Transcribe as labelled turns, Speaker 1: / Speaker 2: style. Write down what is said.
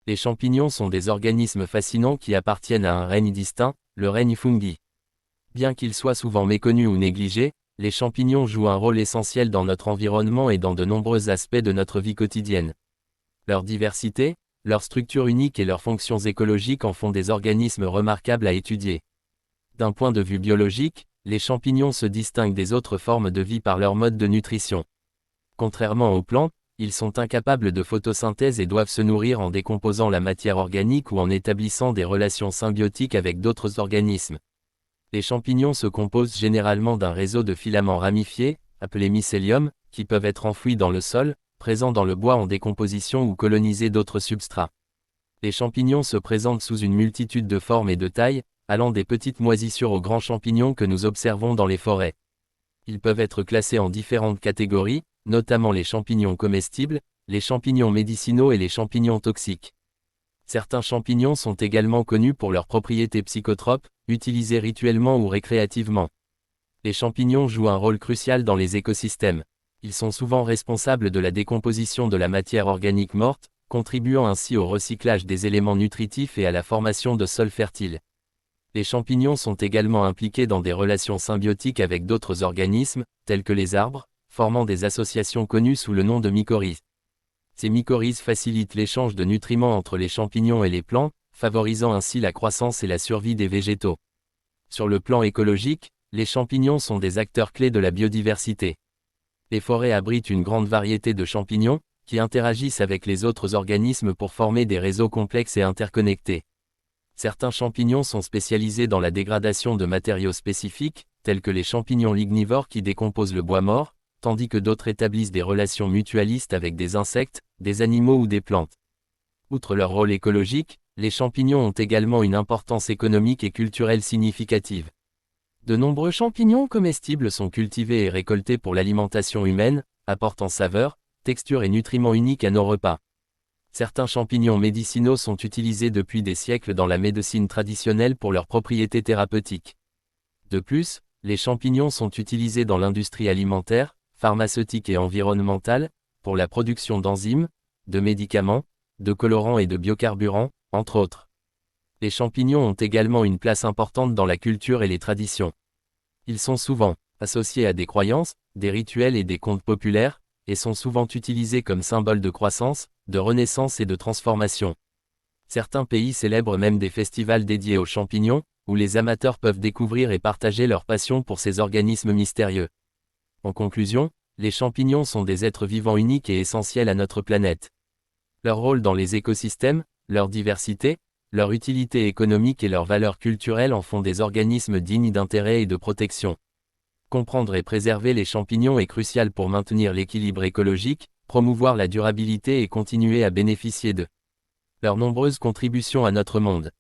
Speaker 1: Les champignons sont des organismes fascinants qui appartiennent à un règne distinct, le règne fungi. Bien qu'ils soient souvent méconnus ou négligés, les champignons jouent un rôle essentiel dans notre environnement et dans de nombreux aspects de notre vie quotidienne. Leur diversité, leur structure unique et leurs fonctions écologiques en font des organismes remarquables à étudier. D'un point de vue biologique, les champignons se distinguent des autres formes de vie par leur mode de nutrition. Contrairement aux plantes, ils sont incapables de photosynthèse et doivent se nourrir en décomposant la matière organique ou en établissant des relations symbiotiques avec d'autres organismes. Les champignons se composent généralement d'un réseau de filaments ramifiés, appelés mycélium, qui peuvent être enfouis dans le sol, présents dans le bois en décomposition ou coloniser d'autres substrats. Les champignons se présentent sous une multitude de formes et de tailles, allant des petites moisissures aux grands champignons que nous observons dans les forêts. Ils peuvent être classés en différentes catégories, notamment les champignons comestibles, les champignons médicinaux et les champignons toxiques. Certains champignons sont également connus pour leurs propriétés psychotropes, utilisés rituellement ou récréativement. Les champignons jouent un rôle crucial dans les écosystèmes. Ils sont souvent responsables de la décomposition de la matière organique morte, contribuant ainsi au recyclage des éléments nutritifs et à la formation de sols fertiles. Les champignons sont également impliqués dans des relations symbiotiques avec d'autres organismes, tels que les arbres, formant des associations connues sous le nom de mycorhizes. Ces mycorhizes facilitent l'échange de nutriments entre les champignons et les plantes, favorisant ainsi la croissance et la survie des végétaux. Sur le plan écologique, les champignons sont des acteurs clés de la biodiversité. Les forêts abritent une grande variété de champignons, qui interagissent avec les autres organismes pour former des réseaux complexes et interconnectés. Certains champignons sont spécialisés dans la dégradation de matériaux spécifiques, tels que les champignons lignivores qui décomposent le bois mort, tandis que d'autres établissent des relations mutualistes avec des insectes, des animaux ou des plantes. Outre leur rôle écologique, les champignons ont également une importance économique et culturelle significative. De nombreux champignons comestibles sont cultivés et récoltés pour l'alimentation humaine, apportant saveur, texture et nutriments uniques à nos repas. Certains champignons médicinaux sont utilisés depuis des siècles dans la médecine traditionnelle pour leurs propriétés thérapeutiques. De plus, les champignons sont utilisés dans l'industrie alimentaire, pharmaceutique et environnementale, pour la production d'enzymes, de médicaments, de colorants et de biocarburants, entre autres. Les champignons ont également une place importante dans la culture et les traditions. Ils sont souvent associés à des croyances, des rituels et des contes populaires, et sont souvent utilisés comme symbole de croissance, de renaissance et de transformation. Certains pays célèbrent même des festivals dédiés aux champignons, où les amateurs peuvent découvrir et partager leur passion pour ces organismes mystérieux. En conclusion, les champignons sont des êtres vivants uniques et essentiels à notre planète. Leur rôle dans les écosystèmes, leur diversité, leur utilité économique et leur valeur culturelle en font des organismes dignes d'intérêt et de protection. Comprendre et préserver les champignons est crucial pour maintenir l'équilibre écologique, promouvoir la durabilité et continuer à bénéficier de leurs nombreuses contributions à notre monde.